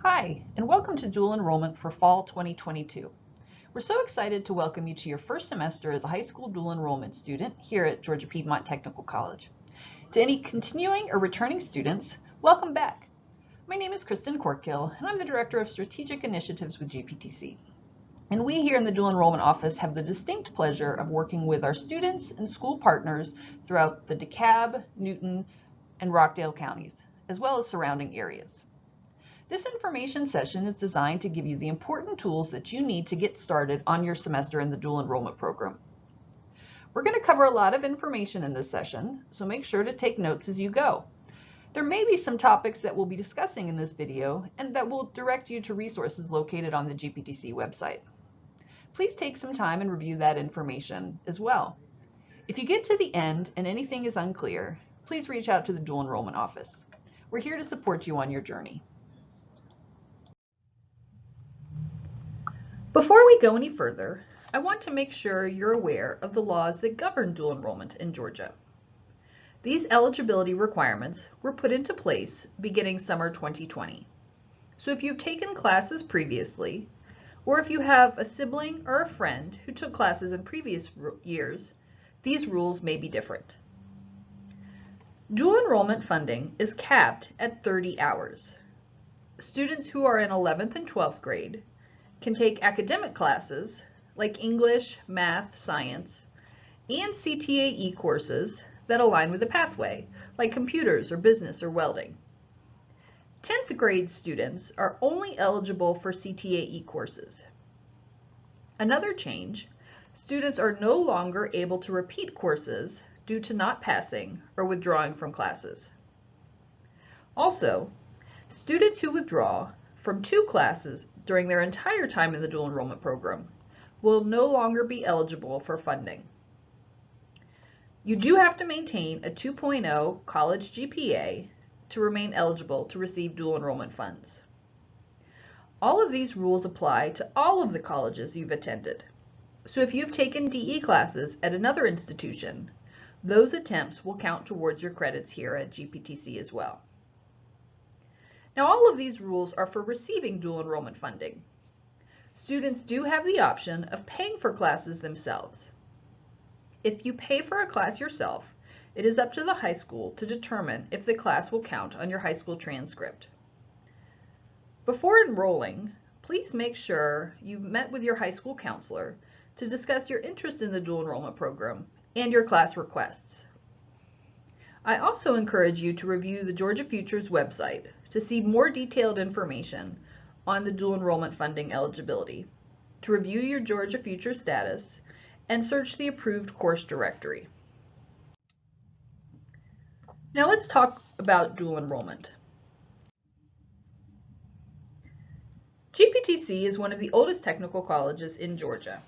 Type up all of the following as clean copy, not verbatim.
Hi, and welcome to dual enrollment for fall 2022. We're so excited to welcome you to your first semester as a high school dual enrollment student here at Georgia Piedmont Technical College. To any continuing or returning students, welcome back. My name is Kristen Corkill, and I'm the Director of Strategic Initiatives with GPTC. And we here in the dual enrollment office have the distinct pleasure of working with our students and school partners throughout the DeKalb, Newton, and Rockdale counties, as well as surrounding areas. This information session is designed to give you the important tools that you need to get started on your semester in the dual enrollment program. We're going to cover a lot of information in this session, so make sure to take notes as you go. There may be some topics that we'll be discussing in this video and that will direct you to resources located on the GPTC website. Please take some time and review that information as well. If you get to the end and anything is unclear, please reach out to the dual enrollment office. We're here to support you on your journey. Before we go any further, I want to make sure you're aware of the laws that govern dual enrollment in Georgia. These eligibility requirements were put into place beginning summer 2020. So if you've taken classes previously, or if you have a sibling or a friend who took classes in previous years, these rules may be different. Dual enrollment funding is capped at 30 hours. Students who are in 11th and 12th grade can take academic classes like English, math, science, and CTAE courses that align with the pathway, like computers or business or welding. 10th grade students are only eligible for CTAE courses. Another change, students are no longer able to repeat courses due to not passing or withdrawing from classes. Also, students who withdraw from 2 classes during their entire time in the dual enrollment program will no longer be eligible for funding. You do have to maintain a 2.0 college GPA to remain eligible to receive dual enrollment funds. All of these rules apply to all of the colleges you've attended. So if you've taken DE classes at another institution, those attempts will count towards your credits here at GPTC as well. Now, all of these rules are for receiving dual enrollment funding. Students do have the option of paying for classes themselves. If you pay for a class yourself, it is up to the high school to determine if the class will count on your high school transcript. Before enrolling, please make sure you've met with your high school counselor to discuss your interest in the dual enrollment program and your class requests. I also encourage you to review the Georgia Futures website to see more detailed information on the dual enrollment funding eligibility, to review your Georgia Futures status, and search the approved course directory. Now let's talk about dual enrollment. GPTC is one of the oldest technical colleges in Georgia.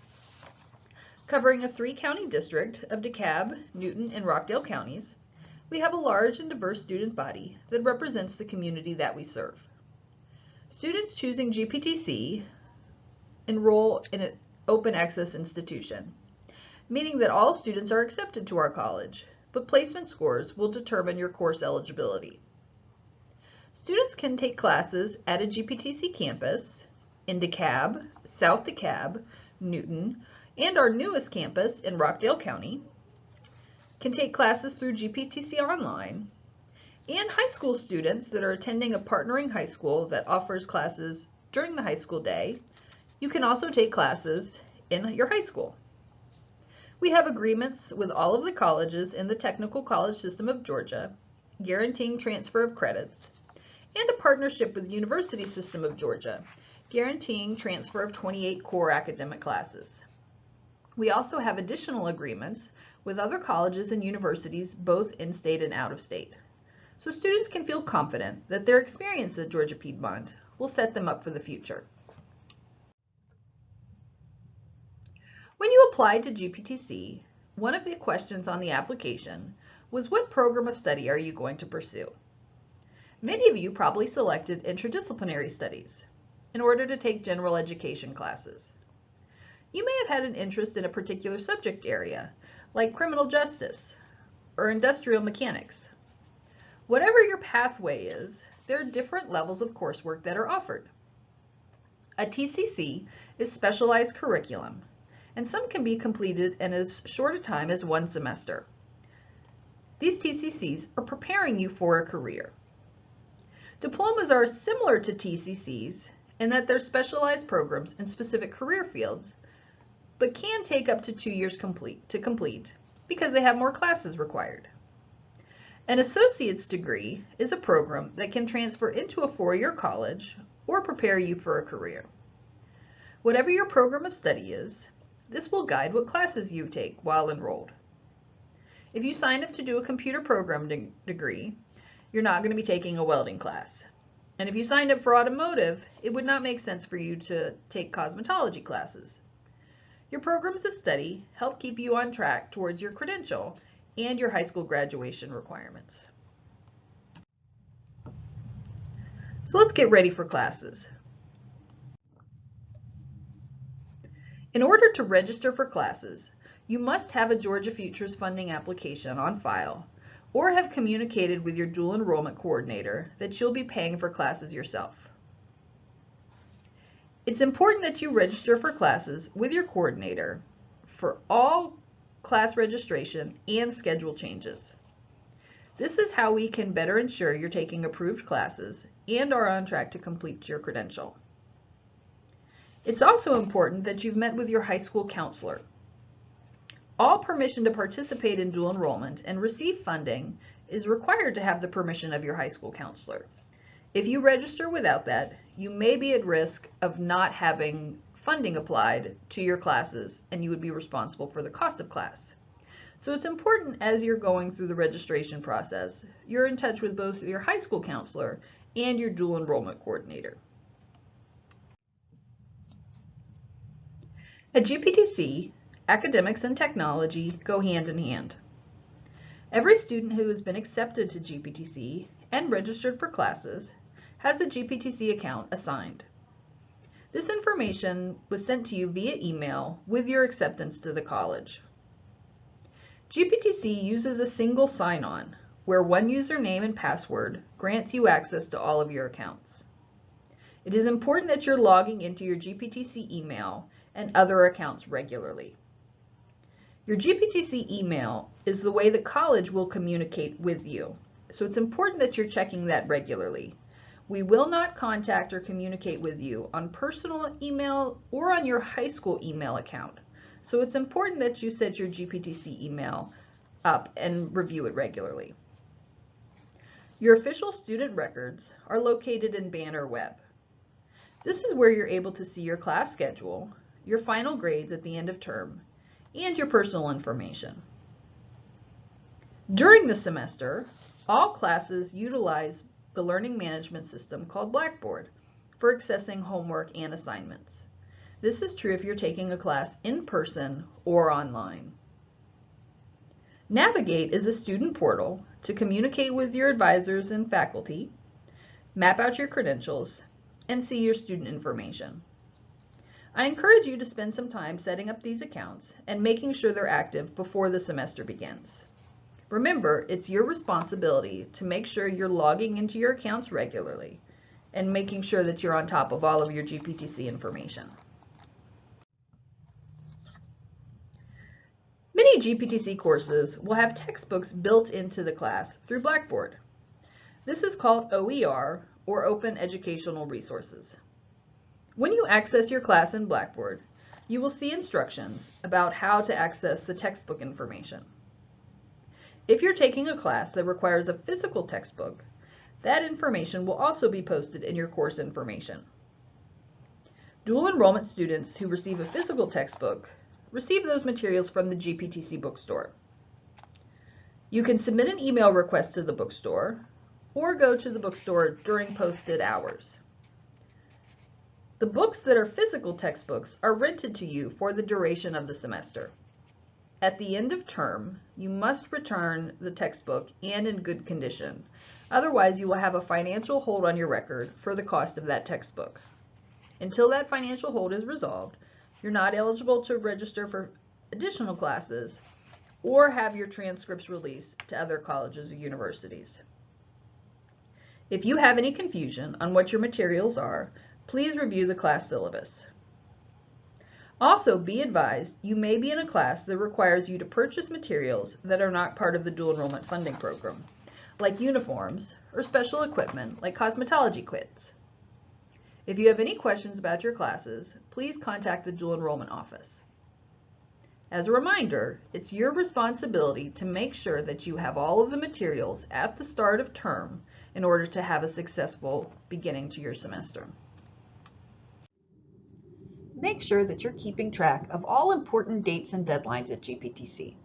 Covering a 3-county district of DeKalb, Newton, and Rockdale counties, we have a large and diverse student body that represents the community that we serve. Students choosing GPTC enroll in an open access institution, meaning that all students are accepted to our college, but placement scores will determine your course eligibility. Students can take classes at a GPTC campus in DeKalb, South DeKalb, Newton, and our newest campus in Rockdale County, can take classes through GPTC Online, and high school students that are attending a partnering high school that offers classes during the high school day, you can also take classes in your high school. We have agreements with all of the colleges in the Technical College System of Georgia, guaranteeing transfer of credits, and a partnership with the University System of Georgia, guaranteeing transfer of 28 core academic classes. We also have additional agreements with other colleges and universities both in-state and out-of-state, so students can feel confident that their experience at Georgia Piedmont will set them up for the future. When you applied to GPTC, one of the questions on the application was, what program of study are you going to pursue? Many of you probably selected interdisciplinary studies in order to take general education classes. You may have had an interest in a particular subject area, like criminal justice or industrial mechanics. Whatever your pathway is, there are different levels of coursework that are offered. A TCC is specialized curriculum, and some can be completed in as short a time as 1 semester. These TCCs are preparing you for a career. Diplomas are similar to TCCs in that they're specialized programs in specific career fields, but can take up to 2 years to complete because they have more classes required. An associate's degree is a program that can transfer into a 4-year college or prepare you for a career. Whatever your program of study is, this will guide what classes you take while enrolled. If you sign up to do a computer programming degree, you're not going to be taking a welding class. And if you signed up for automotive, it would not make sense for you to take cosmetology classes. Your programs of study help keep you on track towards your credential and your high school graduation requirements. So let's get ready for classes. In order to register for classes, you must have a Georgia Futures funding application on file or have communicated with your dual enrollment coordinator that you'll be paying for classes yourself. It's important that you register for classes with your coordinator for all class registration and schedule changes. This is how we can better ensure you're taking approved classes and are on track to complete your credential. It's also important that you've met with your high school counselor. All permission to participate in dual enrollment and receive funding is required to have the permission of your high school counselor. If you register without that, you may be at risk of not having funding applied to your classes, and you would be responsible for the cost of class. So it's important as you're going through the registration process, you're in touch with both your high school counselor and your dual enrollment coordinator. At GPTC, academics and technology go hand in hand. Every student who has been accepted to GPTC and registered for classes has a GPTC account assigned. This information was sent to you via email with your acceptance to the college. GPTC uses a single sign-on, where one username and password grants you access to all of your accounts. It is important that you're logging into your GPTC email and other accounts regularly. Your GPTC email is the way the college will communicate with you, so it's important that you're checking that regularly. We will not contact or communicate with you on personal email or on your high school email account, so it's important that you set your GPTC email up and review it regularly. Your official student records are located in Banner Web. This is where you're able to see your class schedule, your final grades at the end of term, and your personal information. During the semester, all classes utilize the learning management system called Blackboard for accessing homework and assignments. This is true if you're taking a class in person or online. Navigate is a student portal to communicate with your advisors and faculty, map out your credentials, and see your student information. I encourage you to spend some time setting up these accounts and making sure they're active before the semester begins. Remember, it's your responsibility to make sure you're logging into your accounts regularly and making sure that you're on top of all of your GPTC information. Many GPTC courses will have textbooks built into the class through Blackboard. This is called OER, or Open Educational Resources. When you access your class in Blackboard, you will see instructions about how to access the textbook information. If you're taking a class that requires a physical textbook, that information will also be posted in your course information. Dual enrollment students who receive a physical textbook receive those materials from the GPTC Bookstore. You can submit an email request to the bookstore or go to the bookstore during posted hours. The books that are physical textbooks are rented to you for the duration of the semester. At the end of term, you must return the textbook and in good condition. Otherwise, you will have a financial hold on your record for the cost of that textbook. Until that financial hold is resolved, you're not eligible to register for additional classes or have your transcripts released to other colleges or universities. If you have any confusion on what your materials are, please review the class syllabus. Also, be advised you may be in a class that requires you to purchase materials that are not part of the dual enrollment funding program, like uniforms or special equipment like cosmetology kits. If you have any questions about your classes, please contact the dual enrollment office. As a reminder, it's your responsibility to make sure that you have all of the materials at the start of term in order to have a successful beginning to your semester. Make sure that you're keeping track of all important dates and deadlines at GPTC.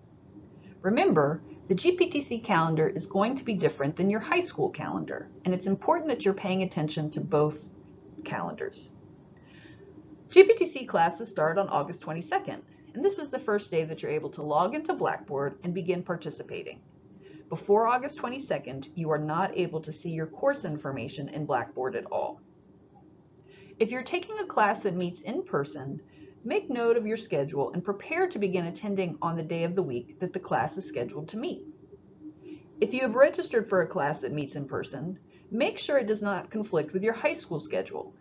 Remember, the GPTC calendar is going to be different than your high school calendar, and it's important that you're paying attention to both calendars. GPTC classes start on August 22nd, and this is the first day that you're able to log into Blackboard and begin participating. Before August 22nd, you are not able to see your course information in Blackboard at all. If you're taking a class that meets in person, make note of your schedule and prepare to begin attending on the day of the week that the class is scheduled to meet. If you have registered for a class that meets in person, make sure it does not conflict with your high school schedule,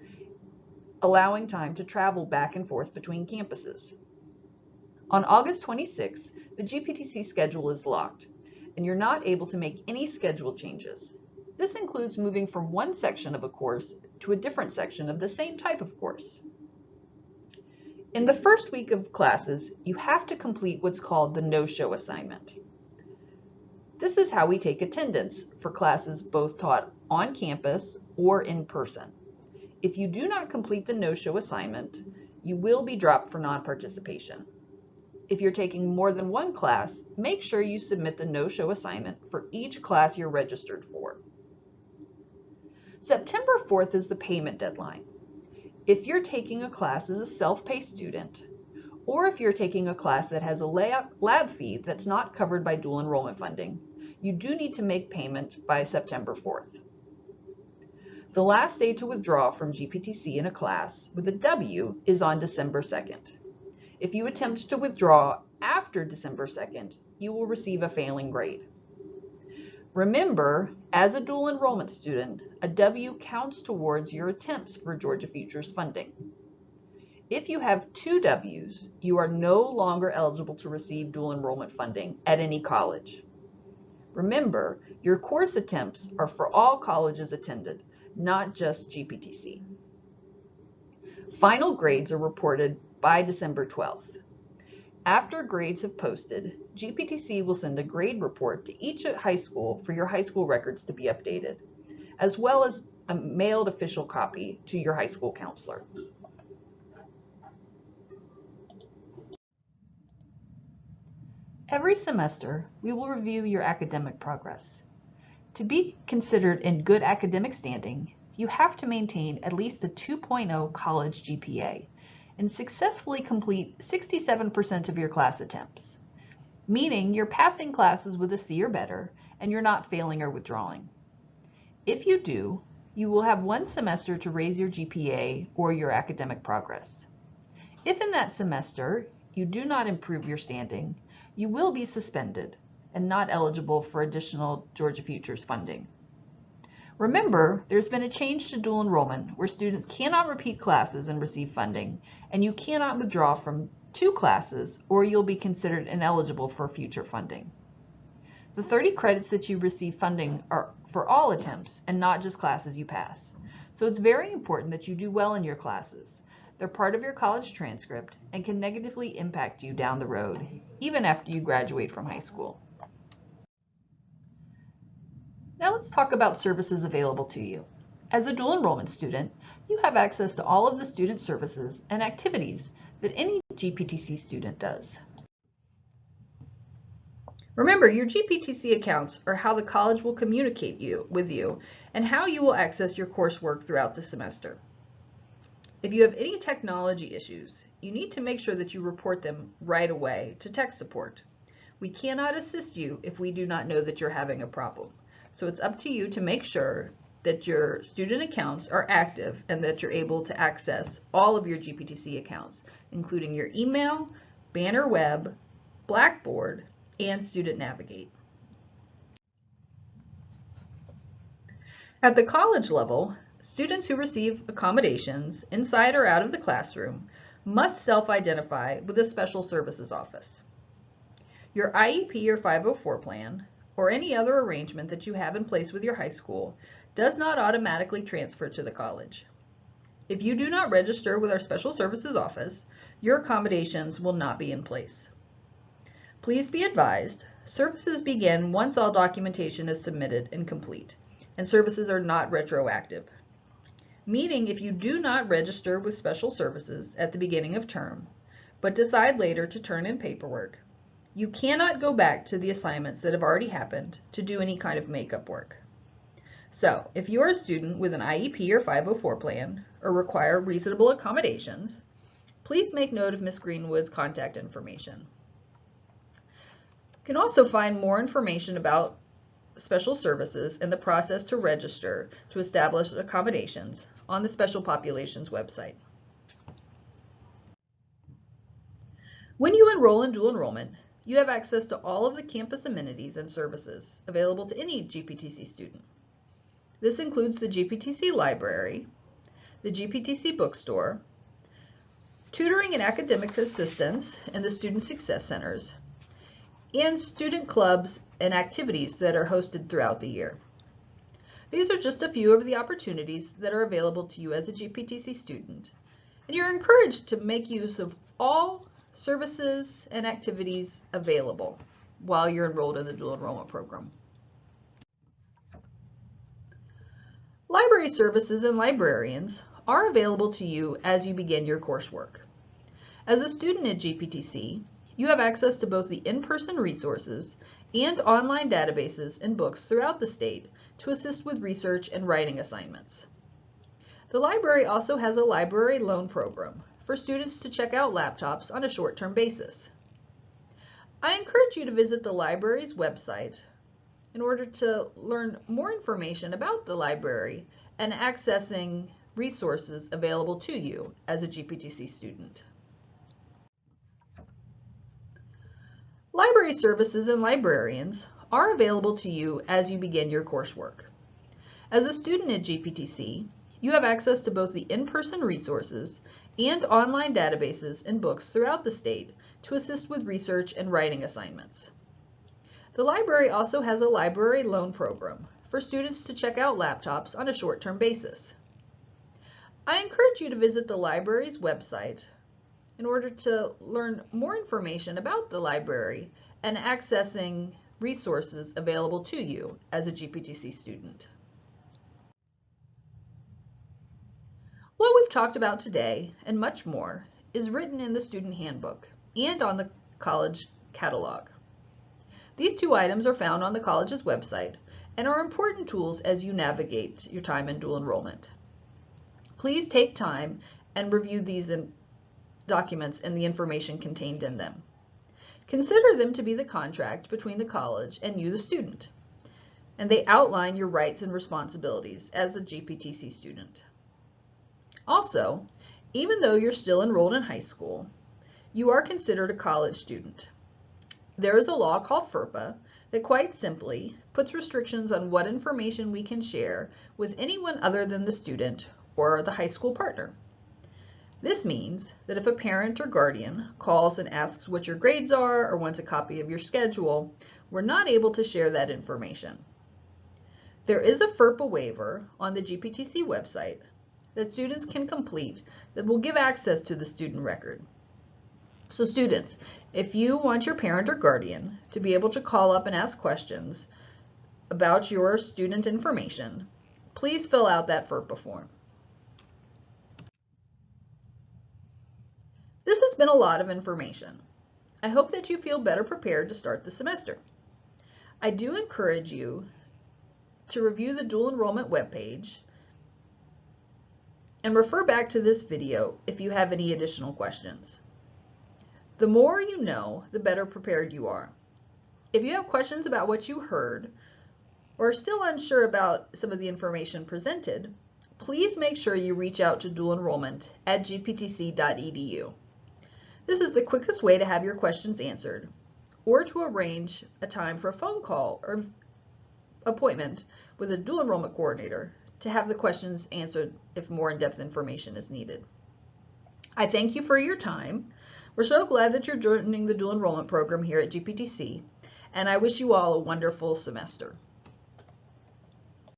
allowing time to travel back and forth between campuses. On August 26th, the GPTC schedule is locked, and you're not able to make any schedule changes. This includes moving from one section of a course to a different section of the same type of course. In the first week of classes, you have to complete what's called the no-show assignment. This is how we take attendance for classes both taught on campus or in person. If you do not complete the no-show assignment, you will be dropped for non-participation. If you're taking more than one class, make sure you submit the no-show assignment for each class you're registered for. September 4th is the payment deadline. If you're taking a class as a self-pay student, or if you're taking a class that has a lab fee that's not covered by dual enrollment funding, you do need to make payment by September 4th. The last day to withdraw from GPTC in a class with a W is on December 2nd. If you attempt to withdraw after December 2nd, you will receive a failing grade. Remember, as a dual enrollment student, a W counts towards your attempts for Georgia Futures funding. If you have 2 Ws, you are no longer eligible to receive dual enrollment funding at any college. Remember, your course attempts are for all colleges attended, not just GPTC. Final grades are reported by December 12th. After grades have posted, GPTC will send a grade report to each high school for your high school records to be updated, as well as a mailed official copy to your high school counselor. Every semester, we will review your academic progress. To be considered in good academic standing, you have to maintain at least a 2.0 college GPA and successfully complete 67% of your class attempts, meaning you're passing classes with a C or better and you're not failing or withdrawing. If you do, you will have 1 semester to raise your GPA or your academic progress. If in that semester you do not improve your standing, you will be suspended and not eligible for additional Georgia Futures funding. Remember, there's been a change to dual enrollment where students cannot repeat classes and receive funding, and you cannot withdraw from 2 classes or you'll be considered ineligible for future funding. The 30 credits that you receive funding are for all attempts and not just classes you pass. So it's very important that you do well in your classes. They're part of your college transcript and can negatively impact you down the road, even after you graduate from high school. Now let's talk about services available to you. As a dual enrollment student, you have access to all of the student services and activities that any GPTC student does. Remember, your GPTC accounts are how the college will communicate with you and how you will access your coursework throughout the semester. If you have any technology issues, you need to make sure that you report them right away to tech support. We cannot assist you if we do not know that you're having a problem. So it's up to you to make sure that your student accounts are active and that you're able to access all of your GPTC accounts, including your email, Banner Web, Blackboard, and Student Navigate. At the college level, students who receive accommodations inside or out of the classroom must self-identify with the Special Services Office. Your IEP or 504 plan, or any other arrangement that you have in place with your high school, does not automatically transfer to the college. If you do not register with our Special Services Office, your accommodations will not be in place. Please be advised, services begin once all documentation is submitted and complete, and services are not retroactive. Meaning if you do not register with Special Services at the beginning of term, but decide later to turn in paperwork, you cannot go back to the assignments that have already happened to do any kind of makeup work. So, if you are a student with an IEP or 504 plan or require reasonable accommodations, please make note of Ms. Greenwood's contact information. You can also find more information about special services and the process to register to establish accommodations on the Special Populations website. When you enroll in dual enrollment, you have access to all of the campus amenities and services available to any GPTC student. This includes the GPTC Library, the GPTC Bookstore, tutoring and academic assistance in the Student Success Centers, and student clubs and activities that are hosted throughout the year. These are just a few of the opportunities that are available to you as a GPTC student, and you're encouraged to make use of all services and activities available while you're enrolled in the dual enrollment program. Library services and librarians are available to you as you begin your coursework. As a student at GPTC, you have access to both the in-person resources and online databases and books throughout the state to assist with research and writing assignments. The library also has a library loan program for students to check out laptops on a short-term basis. I encourage you to visit the library's website in order to learn more information about the library and accessing resources available to you as a GPTC student. Library services and librarians are available to you as you begin your coursework. As a student at GPTC, you have access to both the in-person resources and online databases and books throughout the state to assist with research and writing assignments. The library also has a library loan program for students to check out laptops on a short-term basis. I encourage you to visit the library's website in order to learn more information about the library and accessing resources available to you as a GPTC student. What we've talked about today and much more is written in the student handbook and on the college catalog. These two items are found on the college's website and are important tools as you navigate your time in dual enrollment. Please take time and review these documents and the information contained in them. Consider them to be the contract between the college and you, the student, and they outline your rights and responsibilities as a GPTC student. Also, even though you're still enrolled in high school, you are considered a college student. There is a law called FERPA that quite simply puts restrictions on what information we can share with anyone other than the student or the high school partner. This means that if a parent or guardian calls and asks what your grades are or wants a copy of your schedule, we're not able to share that information. There is a FERPA waiver on the GPTC website that students can complete that will give access to the student record. So students, if you want your parent or guardian to be able to call up and ask questions about your student information, please fill out that FERPA form. This has been a lot of information. I hope that you feel better prepared to start the semester. I do encourage you to review the dual enrollment webpage and refer back to this video if you have any additional questions. The more you know, the better prepared you are. If you have questions about what you heard or are still unsure about some of the information presented, please make sure you reach out to dual enrollment at gptc.edu. This is the quickest way to have your questions answered or to arrange a time for a phone call or appointment with a dual enrollment coordinator to have the questions answered if more in-depth information is needed. I thank you for your time. We're so glad that you're joining the dual enrollment program here at GPTC, and I wish you all a wonderful semester.